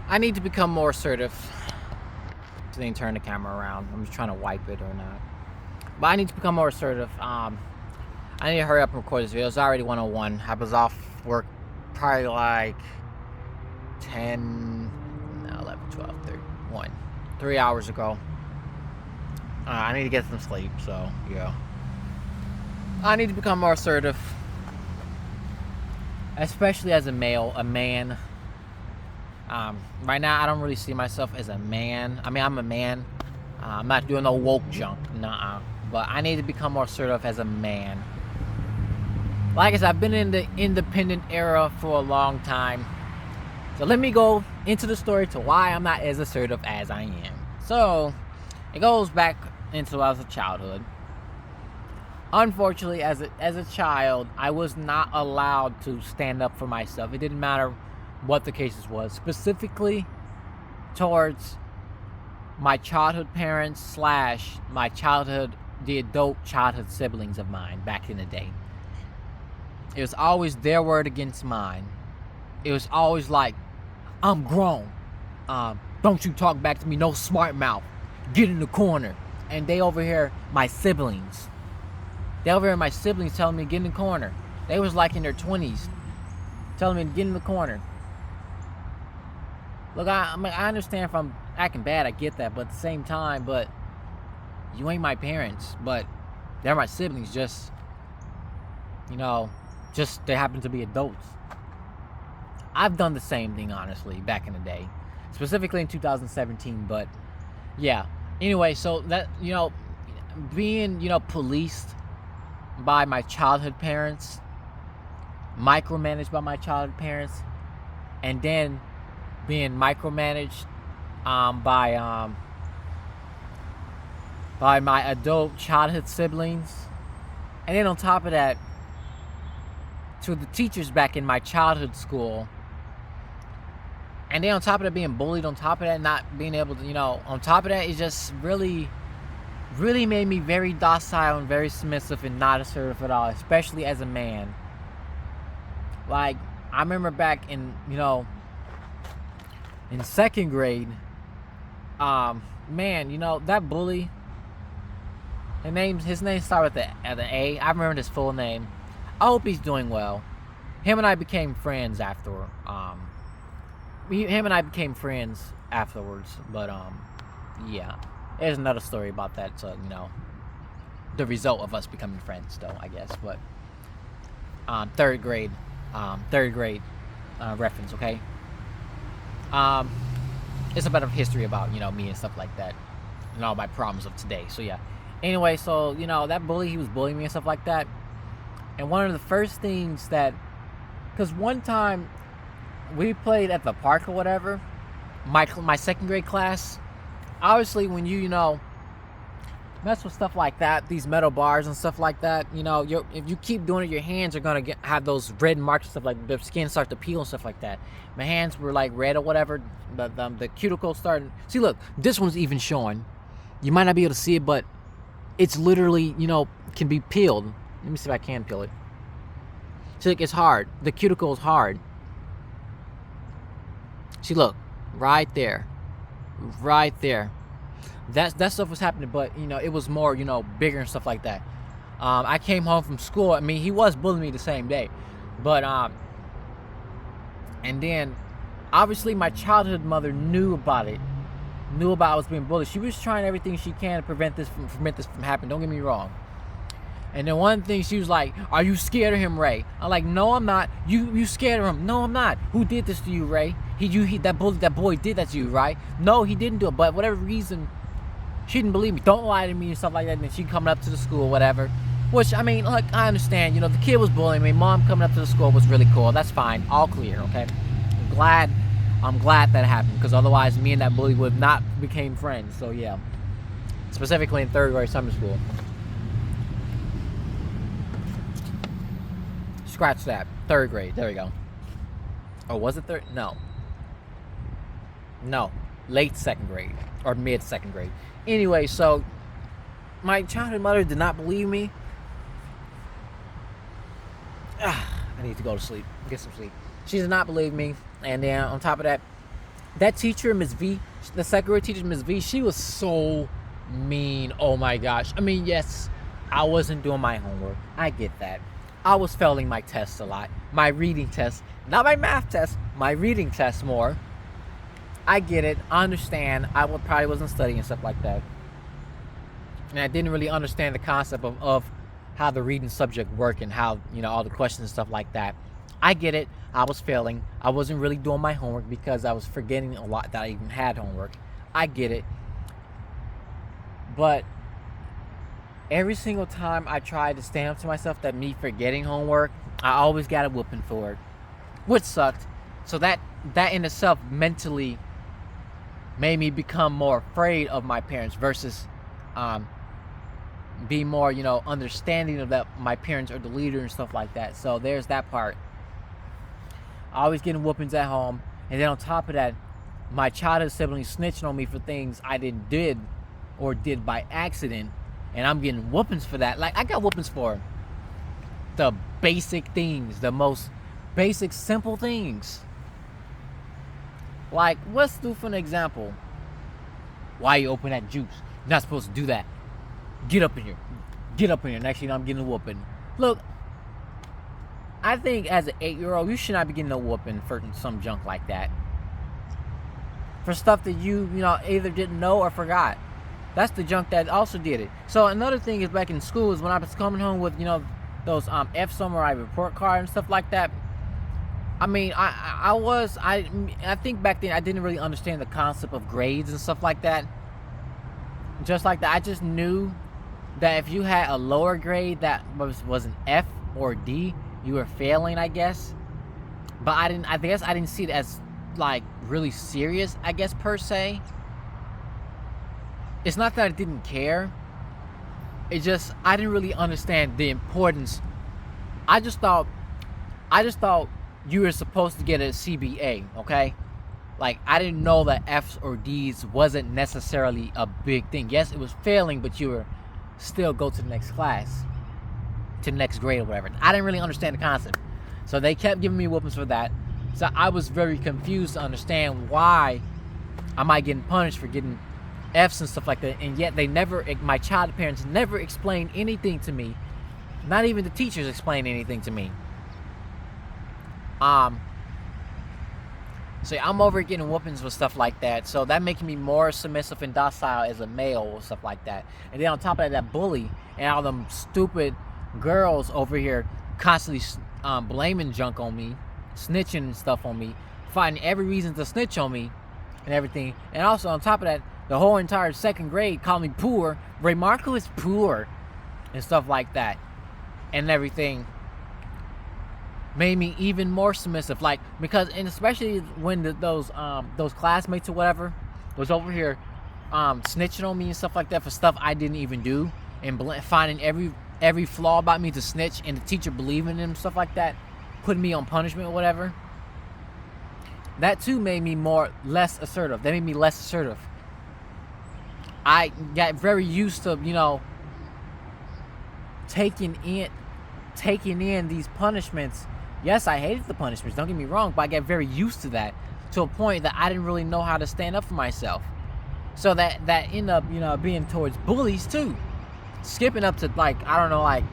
I need to become more assertive. So then turn the camera around. I'm just trying to wipe it or not. But I need to become more assertive. I need to hurry up and record this video. It's already 1:01. I was off work probably like 10, 11, 12, 1, 3 hours ago. I need to get some sleep, so yeah. I need to become more assertive. Especially as a man. Right now, I don't really see myself as a man. I mean, I'm a man. I'm not doing no woke junk, nah. But I need to become more assertive as a man. Like I said, I've been in the independent era for a long time. So let me go into the story to why I'm not as assertive as I am. So, it goes back into as a childhood. Unfortunately, as a child, I was not allowed to stand up for myself. It didn't matter what the cases was, specifically towards my childhood parents / the adult childhood siblings of mine back in the day. It was always their word against mine. It was always like, I'm grown. Don't you talk back to me, no smart mouth. Get in the corner. And they over here, my siblings. They over here, my siblings telling me to get in the corner. They was like in their 20s, telling me to get in the corner. Look, I understand if I'm acting bad, I get that, but at the same time, but you ain't my parents, but they're my siblings, just they happen to be adults. I've done the same thing, honestly, back in the day, specifically in 2017, but yeah. Anyway, so that, being, policed by my childhood parents, micromanaged by my childhood parents, and then being micromanaged by my adult childhood siblings, and then on top of that, to the teachers back in my childhood school, and then on top of that, being bullied, on top of that, not being able to, on top of that, it just really made me very docile and very submissive and not assertive at all, especially as a man. Like, I remember back in, in second grade, that bully, his name started with the A. I remember his full name. I hope he's doing well. Him and I became friends afterwards, but yeah. There's another story about that, so, the result of us becoming friends, though, I guess, but third grade reference, okay? It's a bit of history about, me and stuff like that, and all my problems of today, so yeah. Anyway, so, that bully, he was bullying me and stuff like that, and one of the first things that, because one time, we played at the park or whatever, my second grade class. Obviously, when you mess with stuff like that, these metal bars and stuff like that, if you keep doing it, your hands are gonna have those red marks and stuff, like the skin starts to peel and stuff like that. My hands were like red or whatever, but the cuticle started. See, look, this one's even showing. You might not be able to see it, but it's literally, can be peeled. Let me see if I can peel it. See, look, it's hard. The cuticle is hard. See, look, right there. That stuff was happening, but it was more bigger and stuff like that. I came home from school. I mean, he was bullying me the same day, but and then obviously my childhood mother knew about I was being bullied. She was trying everything she can to prevent this from happening. Don't get me wrong. And then one thing, she was like, "Are you scared of him, Ray?" I'm like, "No, I'm not." You scared of him? No, I'm not. Who did this to you, Ray? That boy did that to you, right? No, he didn't do it. But whatever reason, she didn't believe me. Don't lie to me and stuff like that. And then she coming up to the school, whatever. Which, I mean, look, I understand. The kid was bullying me. Mom coming up to the school was really cool. That's fine. All clear, okay? I'm glad that happened, because otherwise me and that bully would not became friends. So yeah, specifically in third grade summer school. Scratch that. Third grade. There we go. Oh, was it third? No. Late second grade. Or mid second grade. Anyway, so my childhood mother did not believe me. I need to go to sleep. Get some sleep. She did not believe me. And then on top of that, That teacher, Miss V, the second grade teacher, Miss V, she was so mean. Oh my gosh. I mean, yes, I wasn't doing my homework. I get that. I was failing my tests a lot. My reading tests, not my math tests, my reading tests more. I get it. I understand. I probably wasn't studying and stuff like that. And I didn't really understand the concept of how the reading subject worked and how, all the questions and stuff like that. I get it. I was failing. I wasn't really doing my homework because I was forgetting a lot that I even had homework. I get it. But every single time I tried to stand up to myself that me forgetting homework, I always got a whooping for it, which sucked. So that in itself mentally made me become more afraid of my parents versus be more, understanding of that my parents are the leader and stuff like that. So there's that part. Always getting whoopings at home, and then on top of that, my childhood siblings snitching on me for things I did by accident, and I'm getting whoopings for that. Like, I got whoopings for the basic things, the most basic, simple things. Like, let's do for an example. Why you open that juice? You're not supposed to do that. Get up in here. Get up in here. Next thing I'm getting a whooping. Look, I think as an 8-year-old, you should not be getting a whooping for some junk like that. For stuff that you either didn't know or forgot. That's the junk that also did it. So another thing is, back in school, is when I was coming home with, those F's on my report card and stuff like that. I mean, I think back then I didn't really understand the concept of grades and stuff like that. Just like that, I just knew that if you had a lower grade that was an F or D, you were failing, I guess. But I guess I didn't see it as like really serious, I guess, per se. It's not that I didn't care. It just, I didn't really understand the importance. I just thought you were supposed to get a CBA, okay? Like, I didn't know that F's or D's wasn't necessarily a big thing. Yes, it was failing, but you were still go to the next class, to the next grade or whatever. I didn't really understand the concept. So they kept giving me whoopings for that. So I was very confused to understand why am I getting punished for getting F's and stuff like that. And yet my child parents never explained anything to me. Not even the teachers explained anything to me. So I'm over getting whoopings with stuff like that. So that making me more submissive and docile as a male or stuff like that. And then on top of that bully and all them stupid girls over here constantly blaming junk on me, snitching and stuff on me, finding every reason to snitch on me and everything. And also on top of that, the whole entire second grade called me poor. Ray Marco is poor and stuff like that and everything. Made me even more submissive, like, because, and especially when those classmates or whatever was over here snitching on me and stuff like that for stuff I didn't even do, and finding every flaw about me to snitch, and the teacher believing in them, stuff like that, putting me on punishment or whatever. That too made me less assertive. That made me less assertive. I got very used to taking in these punishments. Yes, I hated the punishments, don't get me wrong, but I got very used to that, to a point that I didn't really know how to stand up for myself. So that ended up, being towards bullies too. Skipping up to, like, I don't know, like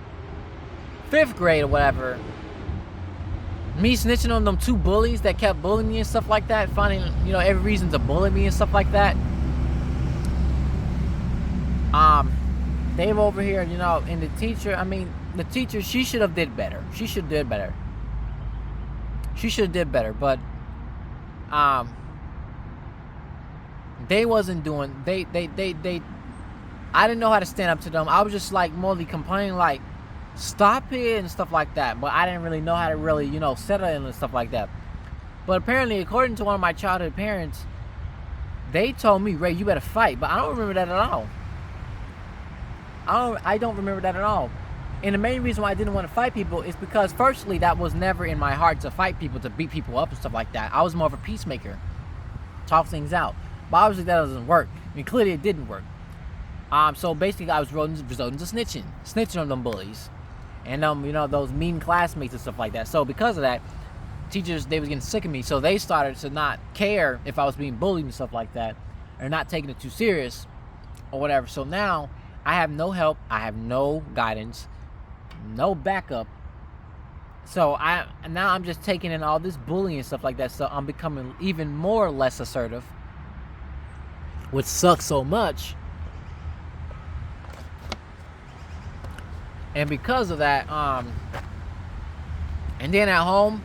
5th grade or whatever. Me snitching on them 2 bullies that kept bullying me and stuff like that, finding, every reason to bully me and stuff like that. Dave over here, and the teacher, she should have did better. She should have did better. But they wasn't doing, they I didn't know how to stand up to them. I was just like mostly complaining, like, stop it and stuff like that. But I didn't really know how to really, settle in and stuff like that. But apparently, according to one of my childhood parents, they told me, Ray, you better fight. But I don't remember that at all. I don't remember that at all. And the main reason why I didn't want to fight people is because, firstly, that was never in my heart to fight people, to beat people up and stuff like that. I was more of a peacemaker. Talk things out. But obviously that doesn't work. I mean, clearly it didn't work. So basically I was resorting to snitching on them bullies. And those mean classmates and stuff like that. So because of that, teachers, they was getting sick of me, so they started to not care if I was being bullied and stuff like that, or not taking it too serious or whatever. So now I have no help, I have no guidance, no backup. So now I'm just taking in all this bullying and stuff like that. So I'm becoming even more less assertive, which sucks so much. And because of that, and then at home,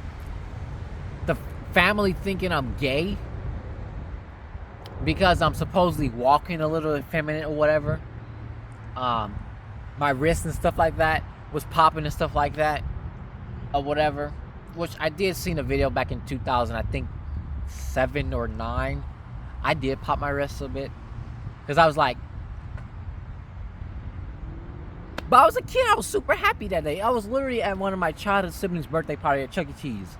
the family thinking I'm gay because I'm supposedly walking a little effeminate or whatever. My wrists and stuff like that was popping and stuff like that or whatever. Which I did see in a video back in 2000, I think 7 or 9. I did pop my wrists a bit because I was like, but I was a kid. I was super happy that day. I was literally at one of my childhood siblings' birthday party at Chuck E. Cheese,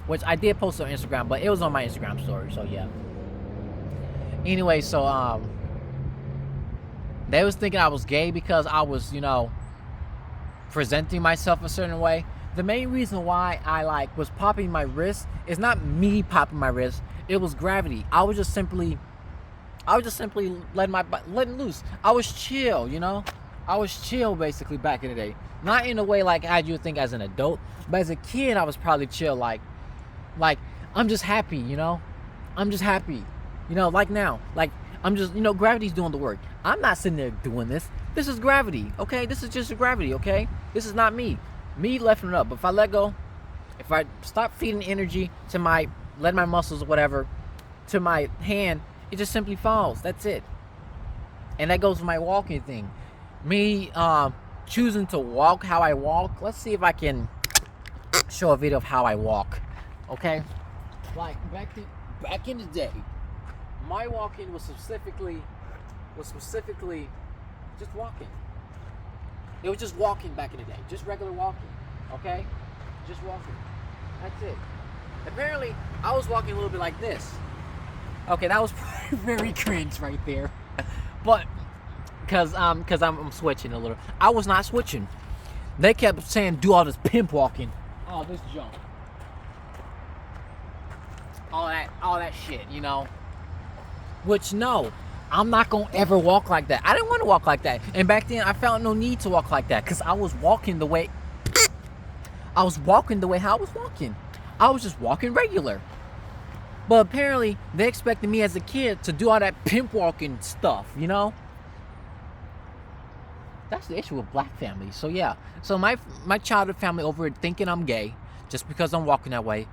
which I did post on Instagram, but it was on my Instagram story, so yeah. Anyway, so they was thinking I was gay because I was, you know, presenting myself a certain way. The main reason why I was popping my wrist is not me popping my wrist. It was gravity. I was just simply letting loose. I was chill, you know. I was chill basically back in the day. Not in a way like how you would think as an adult, but as a kid I was probably chill, like I'm just happy, you know. I'm just happy, you know, like now. Like I'm just, you know, gravity's doing the work. I'm not sitting there doing this. This is gravity, okay? This is just gravity, okay? This is not me. Me lifting it up. But if I let go, if I stop feeding energy to let my muscles or whatever to my hand, it just simply falls. That's it. And that goes for my walking thing. Me choosing to walk how I walk. Let's see if I can show a video of how I walk. Okay? Like back in the day, my walking was specifically just walking. It was just walking back in the day. Just regular walking. Okay? Just walking. That's it. Apparently, I was walking a little bit like this. Okay, that was probably very cringe right there. But Cause I'm switching a little. I was not switching. They kept saying do all this pimp walking. Oh, this junk. All that shit, you know. Which no, I'm not gonna ever walk like that. I didn't want to walk like that. And back then I felt no need to walk like that. Cause I was walking the way how I was walking. I was just walking regular. But apparently they expected me as a kid to do all that pimp walking stuff, you know? That's the issue with black families. So yeah. So my childhood family over here thinking I'm gay just because I'm walking that way.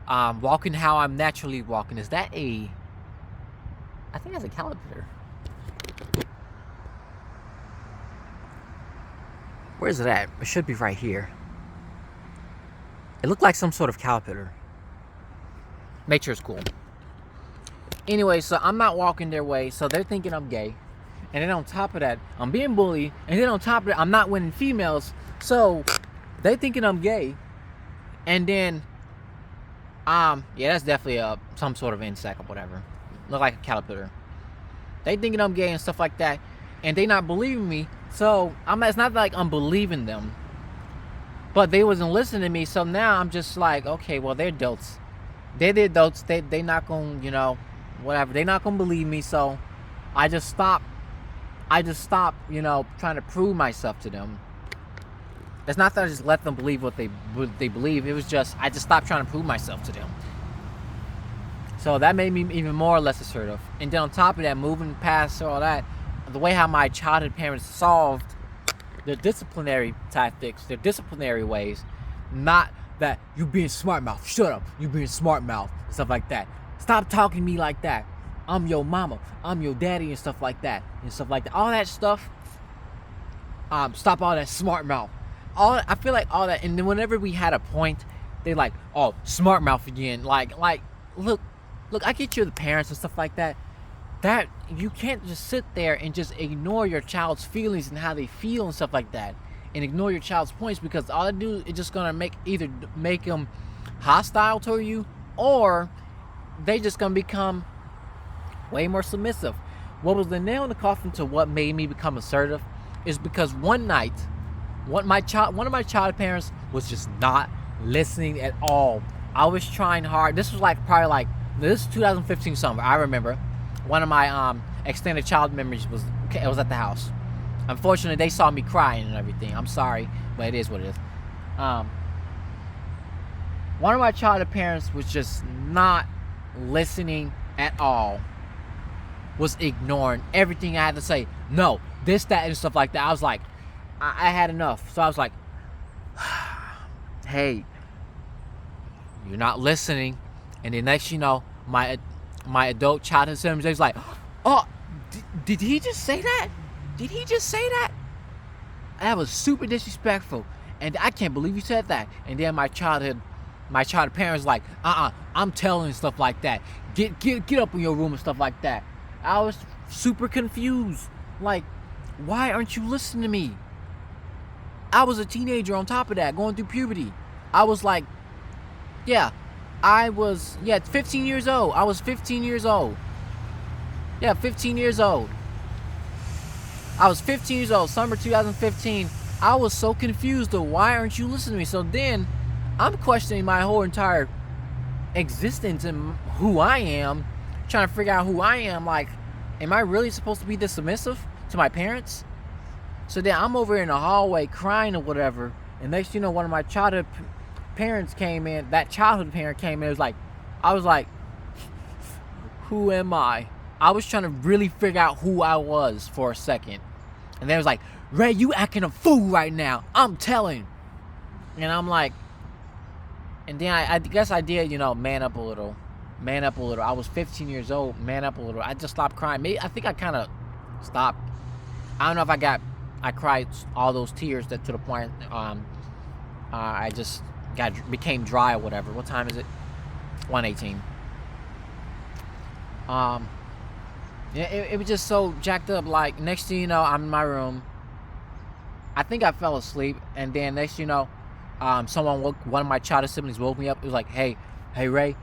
Walking how I'm naturally walking. Is that I think that's a caliper. Where is it at? It should be right here. It looked like some sort of caliper. Make sure it's cool. Anyway, so I'm not walking their way, so they're thinking I'm gay. And then on top of that, I'm being bullied. And then on top of that, I'm not winning females. So they thinking I'm gay. And then, yeah, that's definitely some sort of insect or whatever. Look like a caterpillar. They thinking I'm gay and stuff like that. And they not believing me. So it's not like I'm believing them. But they wasn't listening to me. So now I'm just like, okay, well, they're adults. They're adults. They not gonna, you know, whatever. They not gonna believe me. So I just stopped, you know, trying to prove myself to them. It's not that I just let them believe what they believe. It was just, I just stopped trying to prove myself to them. So that made me even more or less assertive. And then on top of that, moving past all that, the way how my childhood parents solved their disciplinary tactics, their disciplinary ways, not that you being smart mouth, shut up, you being smart mouth, stuff like that. Stop talking to me like that. I'm your mama, I'm your daddy, and stuff like that. All that stuff. Stop all that smart mouth. I feel like all that, and then whenever we had a point, they like, oh, smart mouth again. Like, look, I get you the parents and stuff like that. That you can't just sit there and just ignore your child's feelings and how they feel and stuff like that, and ignore your child's points, because all they do is just gonna make them hostile toward you, or they just gonna become way more submissive. What was the nail in the coffin to what made me become assertive is because one night, one of my child parents was just not listening at all. I was trying hard. This was like probably like, this is 2015 summer. I remember one of my extended child memories was at the house. Unfortunately, they saw me crying and everything. I'm sorry, but it is what it is. One of my childhood parents was just not listening at all. Was ignoring everything I had to say. No, this, that, and stuff like that. I was like, I had enough. So I was like, hey, you're not listening. And the next, you know, my adult childhood siblings, they was like, oh, did he just say that? Did he just say that? That was super disrespectful. And I can't believe you said that. And then my childhood parents like, I'm telling stuff like that. Get up in your room and stuff like that. I was super confused. Like, why aren't you listening to me? I was a teenager on top of that, going through puberty. I was like, 15 years old. I was 15 years old. Yeah, 15 years old. I was 15 years old, summer 2015. I was so confused of why aren't you listening to me? So then I'm questioning my whole entire existence and who I am, trying to figure out who I am. Like, am I really supposed to be this submissive to my parents? So then I'm over in the hallway crying or whatever, and next you know, one of my childhood parents came in. That childhood parent came in. I was like, who am I? I was trying to really figure out who I was for a second. And they was like, Ray, you acting a fool right now. I'm telling. And I'm like, and then I guess I did, you know, man up a little. I was 15 years old, man up a little. I just stopped crying. Maybe, I think I kind of stopped. I don't know if I cried all those tears that to the point I just became dry or whatever. What time is it? 1:18. It was just so jacked up. Like, next thing you know, I'm in my room. I think I fell asleep, and then next thing you know, one of my childhood siblings woke me up. It was like, hey Ray,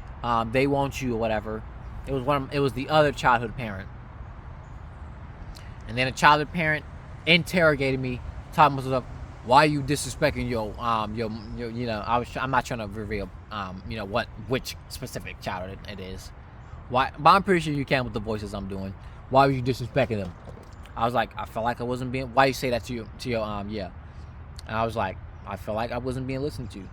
they want you or whatever. It was the other childhood parent. And then a childhood parent interrogated me, talking about stuff. Why are you disrespecting your you know, I'm not trying to reveal you know which specific childhood it is. Why? But I'm pretty sure you can with the voices I'm doing. Why were you disrespecting them? I was like, I felt like I wasn't being. Why you say that to your yeah? And I was like, I felt like I wasn't being listened to.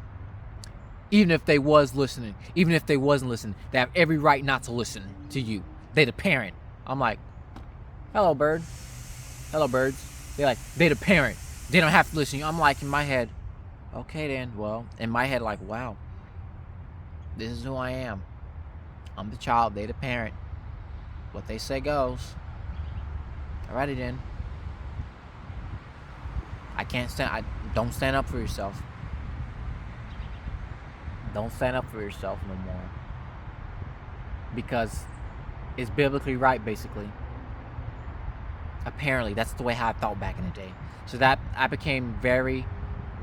Even if they was listening, even if they wasn't listening, they have every right not to listen to you. They the parent. I'm like, hello bird, hello birds. They the parent. They don't have to listen to you. I'm like, in my head, okay then. Well, in my head, like, wow, this is who I am. I'm the child, they the parent. What they say goes. Alrighty then. Don't stand up for yourself. Don't stand up for yourself no more. Because it's biblically right, basically. Apparently, that's the way how I thought back in the day. So that I became very,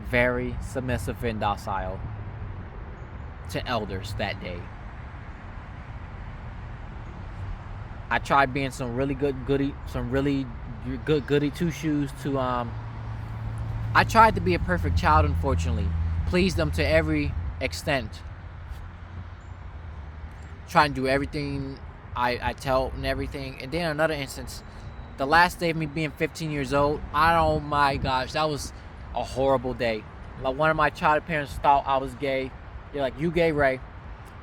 very submissive and docile to elders that day. I tried being some really good goody two shoes to I tried to be a perfect child, unfortunately. Please them to every extent. Try and do everything I tell and everything. And then another instance, the last day of me being 15 years old, oh my gosh, that was a horrible day. Like, one of my childhood parents thought I was gay. They're like, you gay, Ray?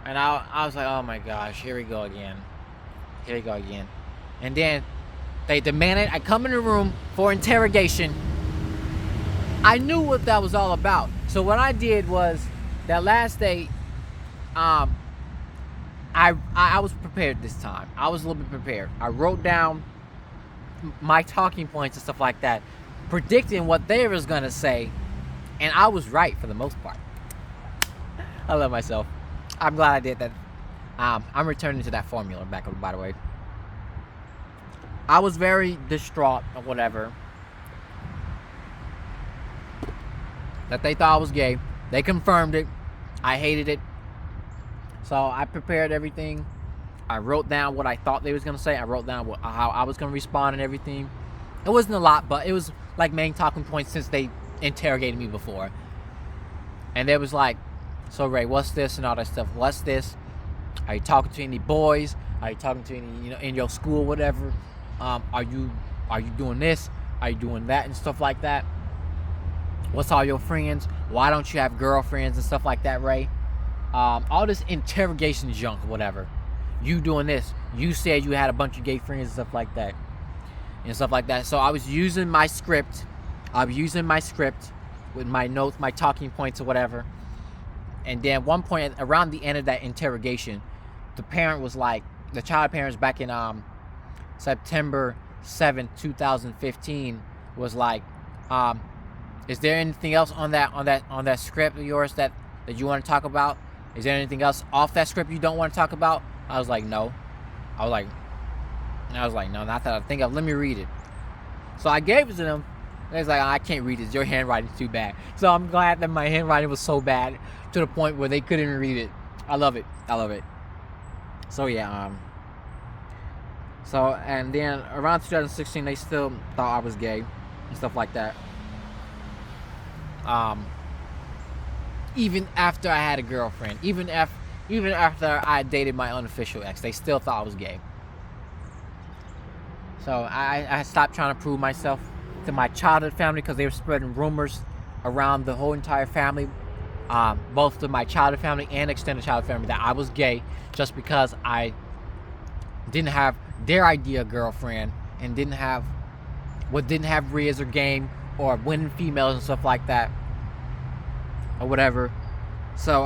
And I was like, oh my gosh, here we go again. And then they demanded I come in the room for interrogation. I knew what that was all about. So what I did was, that last day, I was prepared this time. I was a little bit prepared. I wrote down my talking points and stuff like that, predicting what they was gonna say, and I was right for the most part. I love myself. I'm glad I did that. I'm returning to that formula back up, by the way. I was very distraught or whatever that they thought I was gay. They confirmed it. I hated it. So I prepared everything. I wrote down what I thought they was going to say. I wrote down how I was going to respond and everything. It wasn't a lot, but it was like main talking points since they interrogated me before. And they was like, So Ray, what's this and all that stuff? What's this? Are you talking to any boys? Are you talking to any, in your school, whatever? Are you doing this? Are you doing that and stuff like that? What's all your friends? Why don't you have girlfriends and stuff like that, Ray? All this interrogation junk, whatever. You doing this? You said you had a bunch of gay friends and stuff like that. So I was using my script. With my notes, my talking points or whatever. And then one point around the end of that interrogation, the child parents back in September 7th, 2015 was like, is there anything else on that script of yours that you want to talk about? Is there anything else off that script you don't want to talk about? I was like, no. I was like, no, not that I think of. Let me read it. So I gave it to them. They was like, I can't read this. Your handwriting's too bad. So I'm glad that my handwriting was so bad to the point where they couldn't even read it. I love it. So yeah. So and then around 2016, they still thought I was gay and stuff like that. Even after I had a girlfriend, even after I dated my unofficial ex, they still thought I was gay. So I stopped trying to prove myself to my childhood family because they were spreading rumors around the whole entire family, both to my childhood family and extended childhood family, that I was gay just because I didn't have their idea of girlfriend and didn't have Riz or game or winning females and stuff like that or whatever. So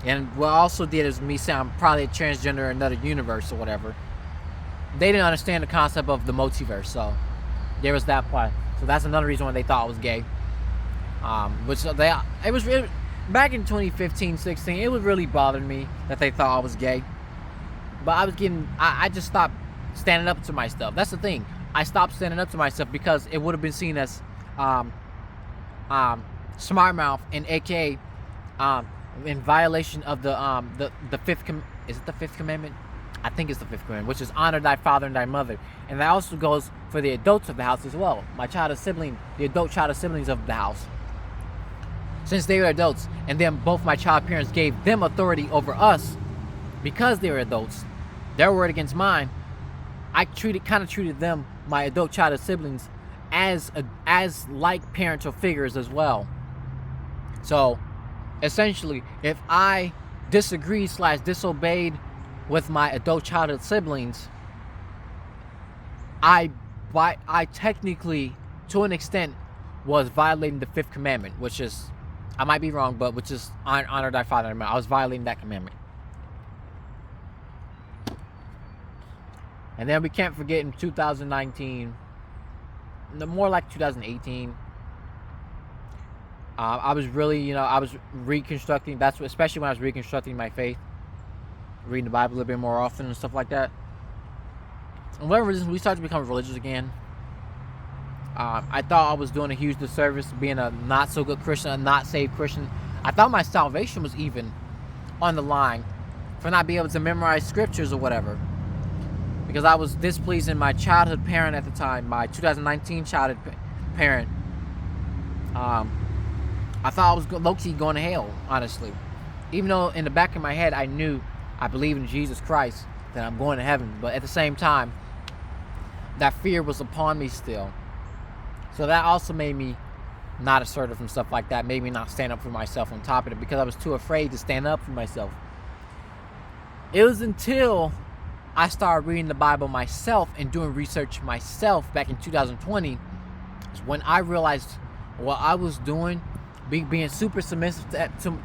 and what I also did is me saying I'm probably a transgender in another universe or whatever. They didn't understand the concept of the multiverse, so there was that part. So that's another reason why they thought I was gay. It was really, back in 2015, 16, it was really bothering me that they thought I was gay. But I just stopped standing up to myself. That's the thing. I stopped standing up to myself because it would have been seen as smart mouth and AKA in violation of the fifth is it the fifth commandment? I think it's the fifth commandment, which is honor thy father and thy mother. And that also goes for the adults of the house as well. The adult child siblings of the house. Since they were adults, and then both my child parents gave them authority over us because they were adults, their word against mine, I kind of treated them, my adult child siblings, as like parental figures as well. So essentially, if I disagreed/disobeyed with my adult childhood siblings, I technically, to an extent, was violating the fifth commandment, which is, I might be wrong, but which is honor thy father and mother. I was violating that commandment. And then we can't forget in 2019, more like 2018, I was really, I was reconstructing. Especially when I was reconstructing my faith, reading the Bible a little bit more often and stuff like that. And whatever reason, we started to become religious again. I thought I was doing a huge disservice being a not so good Christian, a not saved Christian. I thought my salvation was even on the line for not being able to memorize scriptures or whatever, because I was displeasing my childhood parent at the time, my 2019 childhood parent. I thought I was low-key going to hell, honestly. Even though in the back of my head I knew I believe in Jesus Christ, that I'm going to heaven. But at the same time, that fear was upon me still. So that also made me not assertive and stuff like that. Made me not stand up for myself on top of it because I was too afraid to stand up for myself. It was until I started reading the Bible myself and doing research myself back in 2020 is when I realized what I was doing, being super submissive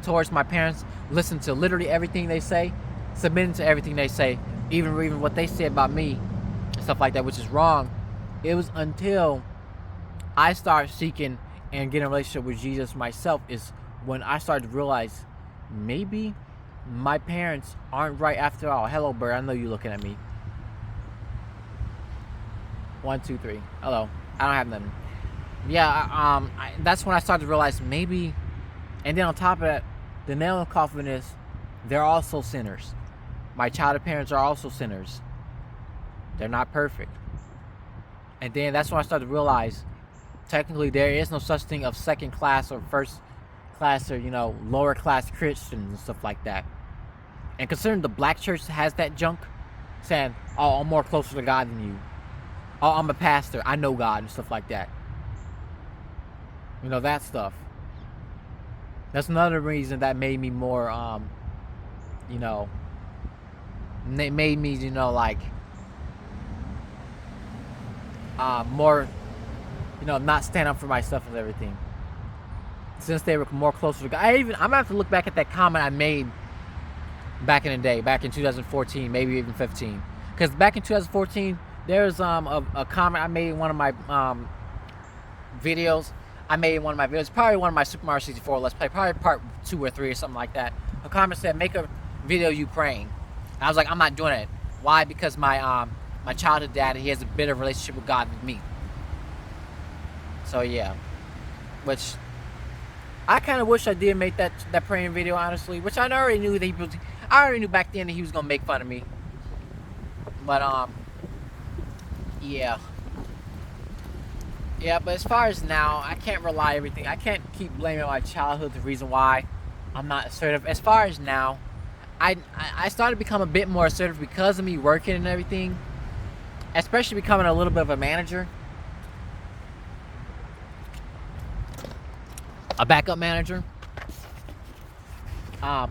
towards my parents, listening to literally everything they say, submitting to everything they say, even what they say about me and stuff like that, which is wrong. It was until I started seeking and getting a relationship with Jesus myself is when I started to realize maybe my parents aren't right after all. Hello, Bird. I know you're looking at me. 1, 2, 3. Hello. I don't have nothing. Yeah, that's when I started to realize maybe, and then on top of that, the nail in the coffin is they're also sinners. My childhood parents are also sinners. They're not perfect. And then that's when I started to realize technically there is no such thing of second class or first class or, you know, lower class Christians and stuff like that. And considering the black church has that junk, saying, oh, I'm more closer to God than you. Oh, I'm a pastor, I know God and stuff like that. You know, that stuff. That's another reason that made me more, you know, made me, you know, like, more, you know, not stand up for myself and everything. Since they were more closer to God. I'm gonna have to look back at that comment I made back in the day, back in 2014, maybe even 15. Because back in 2014, there's a comment I made in one of my videos. Probably one of my Super Mario 64 Let's Play, probably part 2 or 3 or something like that. A comment said, make a video you praying. And I was like, I'm not doing it. Why? Because my childhood dad, he has a better relationship with God than me. So yeah, which I kind of wish I did make that praying video, honestly. Which I already knew I already knew back then that he was gonna make fun of me. But yeah. Yeah, but as far as now, I can't rely everything. I can't keep blaming my childhood the reason why I'm not assertive. As far as now, I started to become a bit more assertive because of me working and everything. Especially becoming a little bit of a manager. A backup manager. I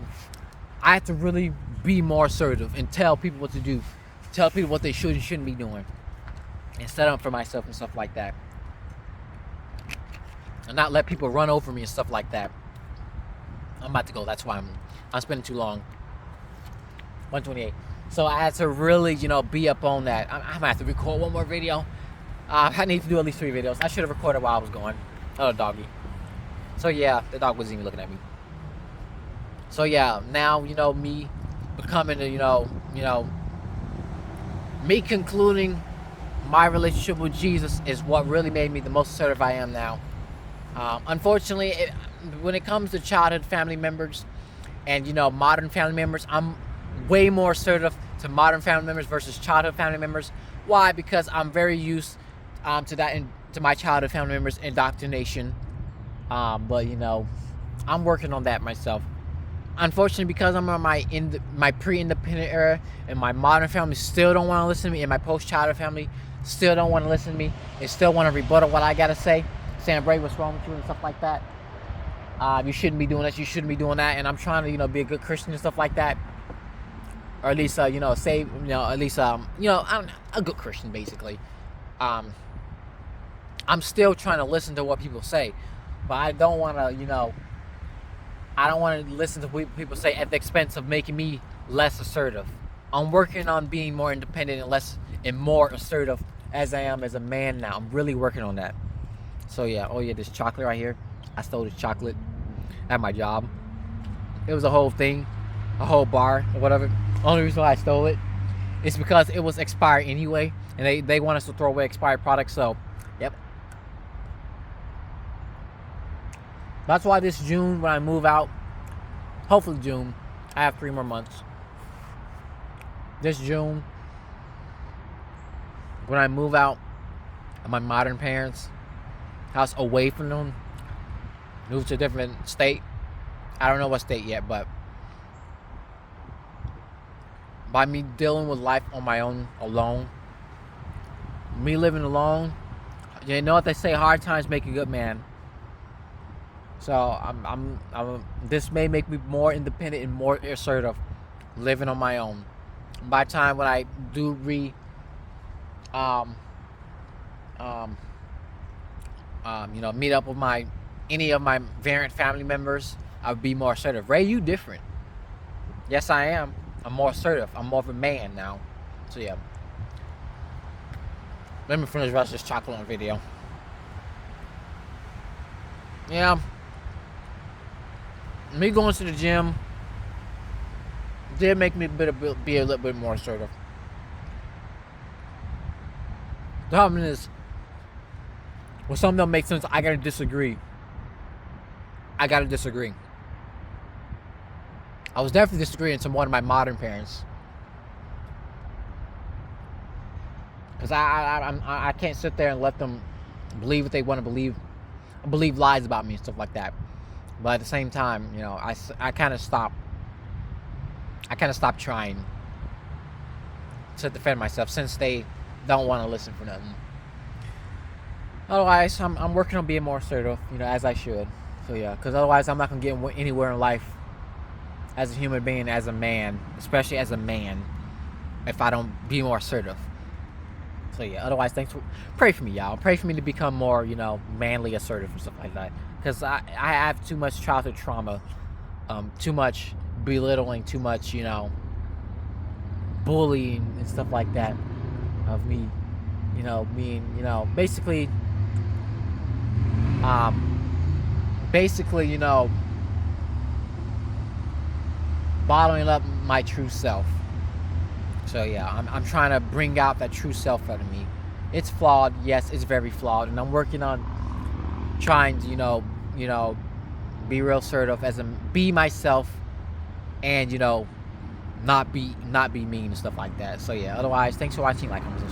have to really be more assertive and tell people what to do. Tell people what they should and shouldn't be doing. And set up for myself and stuff like that. And not let people run over me and stuff like that. I'm about to go. That's why I'm spending too long. 128. So I had to really, you know, be up on that. I'm gonna have to record one more video. I need to do at least 3 videos. I should have recorded while I was going. Oh, doggy. So yeah, the dog wasn't even looking at me. So yeah, now, you know, me becoming, you know, me concluding my relationship with Jesus is what really made me the most assertive I am now. Unfortunately, when it comes to childhood family members and, you know, modern family members, I'm way more assertive to modern family members versus childhood family members. Why? Because I'm very used to that, to my childhood family members' indoctrination. But, you know, I'm working on that myself. Unfortunately, because I'm on my pre-independent era and my modern family still don't want to listen to me, and my post-childhood family still don't want to listen to me, they still want to rebuttal what I got to say, saying, Bray, what's wrong with you and stuff like that. You shouldn't be doing this, you shouldn't be doing that. And I'm trying to, you know, be a good Christian and stuff like that. Or at least, you know, say, you know, at least, you know, I'm a good Christian, basically. I'm still trying to listen to what people say. But I don't want to, you know, I don't want to listen to what people say at the expense of making me less assertive. I'm working on being more independent and more assertive as I am as a man now. I'm really working on that. So yeah, oh yeah, this chocolate right here. I stole this chocolate at my job. It was a whole thing, a whole bar or whatever. Only reason why I stole it is because it was expired anyway, and they want us to throw away expired products. So, yep. That's why this June, when I move out, hopefully June, I have 3 more months. This June, when I move out of my modern parents' house, away from them, move to a different state. I don't know what state yet, but by me dealing with life on my own, alone, me living alone, you know what they say, hard times make a good man. So this may make me more independent and more assertive, living on my own. By the time when I do you know, meet up with any of my variant family members, I'll be more assertive. Ray, you different. Yes, I am. I'm more assertive. I'm more of a man now. So yeah. Let me finish the rest of this chocolate on video. Yeah. Me going to the gym did make me be a little bit more assertive. The problem is, when something don't make sense, I gotta disagree. I was definitely disagreeing to one of my modern parents. Because I can't sit there and let them believe what they want to believe lies about me and stuff like that. But at the same time, you know, I kind of stopped trying to defend myself since they don't want to listen for nothing. Otherwise, I'm working on being more assertive, you know, as I should. So yeah, because otherwise I'm not gonna get anywhere in life as a human being, as a man, especially as a man, if I don't be more assertive. So yeah, otherwise, pray for me, y'all. Pray for me to become more, you know, manly, assertive and stuff like that. Because I have too much childhood trauma, too much belittling, too much, you know, bullying and stuff like that of me, you know, being, you know, basically, you know, bottling up my true self. So yeah, I'm trying to bring out that true self out of me. It's flawed, yes, it's very flawed, and I'm working on trying to, you know, be real assertive, be myself, and, you know, not be mean and stuff like that. So yeah, otherwise, thanks for watching. Like, comment,